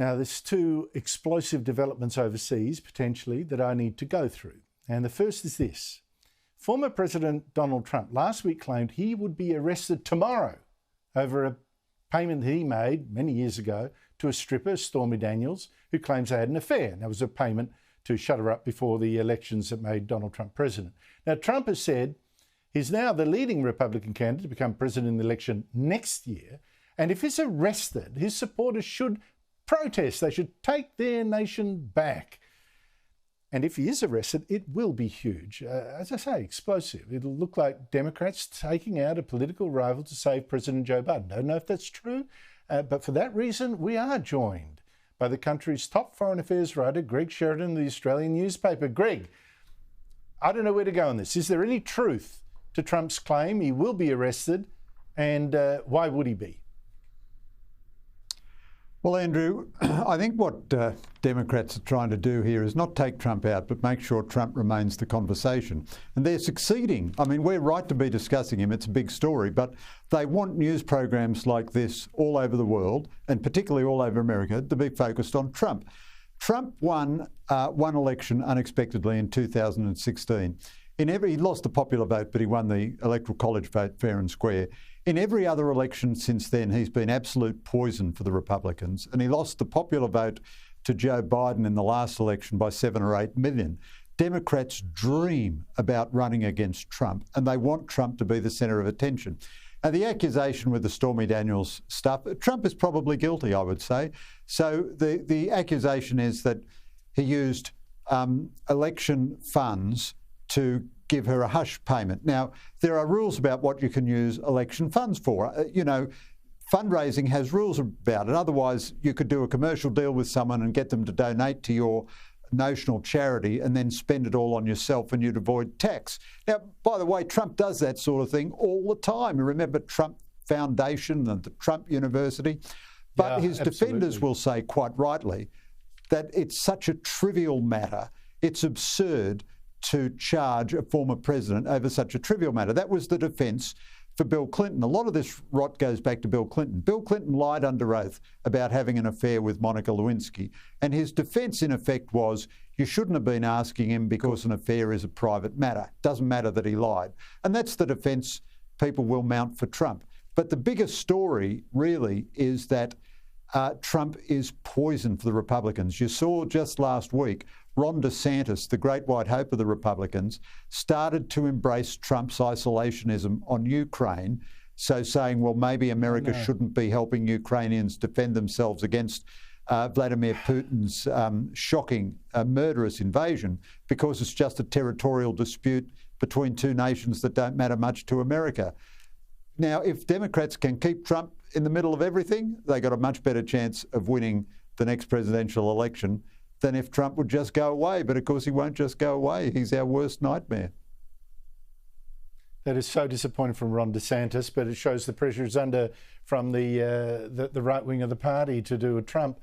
Now, there's two explosive developments overseas, potentially, that I need to go through. And the first is this. Former President Donald Trump last week claimed he would be arrested tomorrow over a payment that he made many years ago to a stripper, Stormy Daniels, who claims they had an affair. And that was a payment to shut her up before the elections that made Donald Trump president. Now, Trump has said he's now the leading Republican candidate to become president in the election next year. And if he's arrested, his supporters should protest. They should take their nation back. And if he is arrested, it will be huge. As I say, explosive. It'll look like Democrats taking out a political rival to save President Joe Biden. Don't know if that's true, but for that reason, we are joined by the country's top foreign affairs writer, Greg Sheridan, the Australian newspaper. Greg, I don't know where to go on this. Is there any truth to Trump's claim he will be arrested, and why would he be? Well, Andrew, I think what Democrats are trying to do here is not take Trump out, but make sure Trump remains the conversation. And they're succeeding. I mean, we're right to be discussing him. It's a big story. But they want news programs like this all over the world, and particularly all over America, to be focused on Trump. Trump won one election unexpectedly in 2016. He lost the popular vote, but he won the Electoral College vote fair and square. In every other election since then, he's been absolute poison for the Republicans, and he lost the popular vote to Joe Biden in the last election by 7 or 8 million. Democrats dream about running against Trump, and they want Trump to be the centre of attention. And the accusation with the Stormy Daniels stuff, Trump is probably guilty, I would say. So the accusation is that he used election funds to give her a hush payment. Now, there are rules about what you can use election funds for. Fundraising has rules about it. Otherwise, you could do a commercial deal with someone and get them to donate to your notional charity and then spend it all on yourself, and you'd avoid tax. Now, by the way, Trump does that sort of thing all the time. You remember Trump Foundation and the Trump University? But his defenders will say, quite rightly, that it's such a trivial matter. It's absurd to charge a former president over such a trivial matter. That was the defence for Bill Clinton. A lot of this rot goes back to Bill Clinton. Bill Clinton lied under oath about having an affair with Monica Lewinsky, and his defence, in effect, was you shouldn't have been asking him because an affair is a private matter. It doesn't matter that he lied. And that's the defence people will mount for Trump. But the biggest story, really, is that Trump is poison for the Republicans. You saw just last week, Ron DeSantis, the great white hope of the Republicans, started to embrace Trump's isolationism on Ukraine. So saying, well, maybe America shouldn't be helping Ukrainians defend themselves against Vladimir Putin's shocking, murderous invasion, because it's just a territorial dispute between two nations that don't matter much to America. Now, if Democrats can keep Trump in the middle of everything, they got a much better chance of winning the next presidential election than if Trump would just go away. But of course, he won't just go away. He's our worst nightmare. That is so disappointing from Ron DeSantis, but it shows the pressure is under from the right wing of the party to do with Trump.